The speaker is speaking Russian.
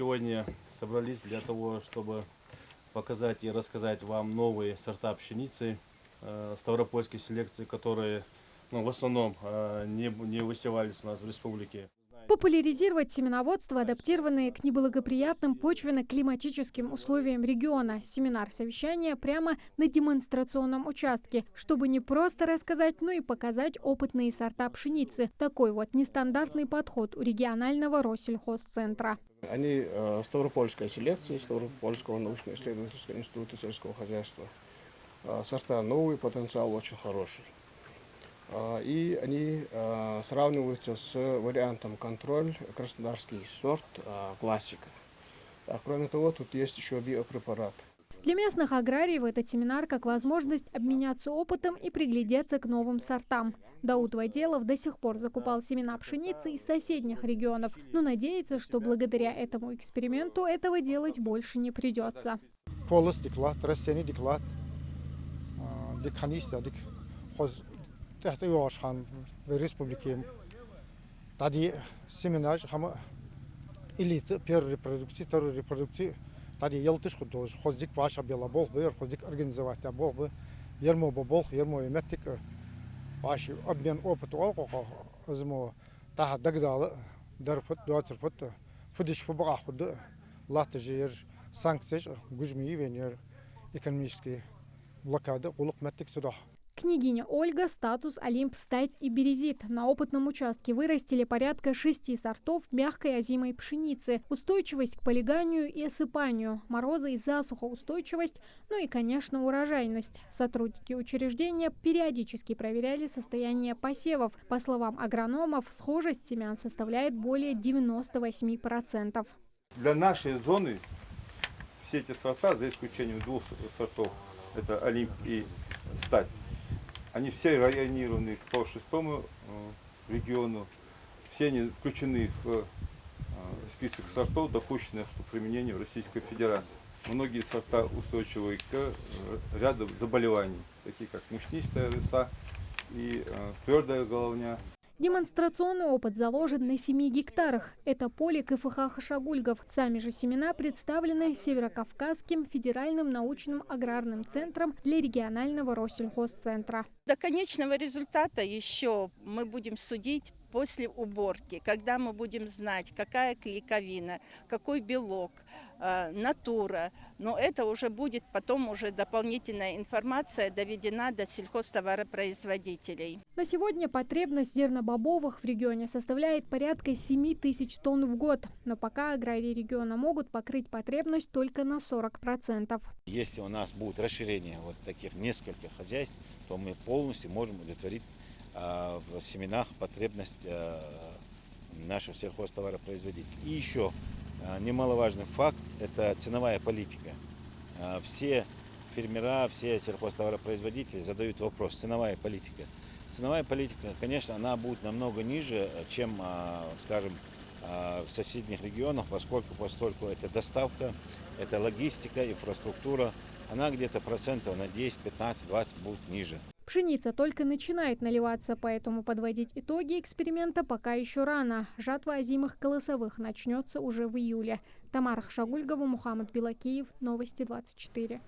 сегодня собрались для того, чтобы показать и рассказать вам новые сорта пшеницы ставропольской селекции, которые в основном не высевались у нас в республике. Популяризировать семеноводство, адаптированные к неблагоприятным почвенно-климатическим условиям региона. Семинар-совещание прямо на демонстрационном участке, чтобы не просто рассказать, но и показать опытные сорта пшеницы. Такой вот нестандартный подход у регионального Россельхозцентра. Они ставропольской селекции, Ставропольского научно-исследовательского института сельского хозяйства. Сорта новый, потенциал очень хороший. И они сравниваются с вариантом контроль, краснодарский сорт, классика. А кроме того, тут есть еще биопрепарат. Для местных аграриев этот семинар как возможность обменяться опытом и приглядеться к новым сортам. Дауд Вайделов до сих пор закупал семена пшеницы из соседних регионов, но надеется, что благодаря этому эксперименту этого делать больше не придется. تحت يواشخان في республике тади семена хама элит первый репродукции, второй репродукции тади ялтыш худож хоздик ваша бела бол бер хоздик организовать бол бер ермо бол ермо метик ваши обмен опыт око азмо таха дагдалы дарфот дуатырфот фудиш фубага худ латжер санкции гужми венер экономические блокады улук метик сюда. Княгиня Ольга, статус Олимп, стать и березит. На опытном участке вырастили порядка 6 сортов мягкой озимой пшеницы. Устойчивость к полиганию и осыпанию, морозы и засухоустойчивость, ну и, конечно, урожайность. Сотрудники учреждения периодически проверяли состояние посевов. По словам агрономов, схожесть семян составляет более 98%. Для нашей зоны все эти сорта, за исключением 2 сортов, это Олимп и Стать, они все районированы по 6-му региону, все они включены в список сортов, допущенных к применению в Российской Федерации. Многие сорта устойчивы к ряду заболеваний, такие как мучнистая рыса и твердая головня. Демонстрационный опыт заложен на 7 гектарах. Это поле КФХ Хашагульгов. Сами же семена представлены Северокавказским федеральным научным аграрным центром для регионального Россельхозцентра. До конечного результата еще мы будем судить после уборки, когда мы будем знать, какая клейковина, какой белок, натура. Но это уже будет потом уже дополнительная информация доведена до сельхозтоваропроизводителей. На сегодня потребность зернобобовых в регионе составляет порядка 7 тысяч тонн в год. Но пока аграрии региона могут покрыть потребность только на 40%. Если у нас будет расширение вот таких нескольких хозяйств, то мы полностью можем удовлетворить в семенах потребность наших сельхозтоваропроизводителей. И еще немаловажный факт – это ценовая политика. Все фермера, все сельхозтоваропроизводители задают вопрос: ценовая политика. Ценовая политика, конечно, она будет намного ниже, чем, скажем, в соседних регионах, поскольку это доставка, это логистика, инфраструктура, она где-то процентов на 10, 15, 20 будет ниже. Пшеница только начинает наливаться, поэтому подводить итоги эксперимента пока еще рано. Жатва озимых колосовых начнется уже в июле. Тамара Хашагульгова, Мухаммад Билакиев, Новости 24.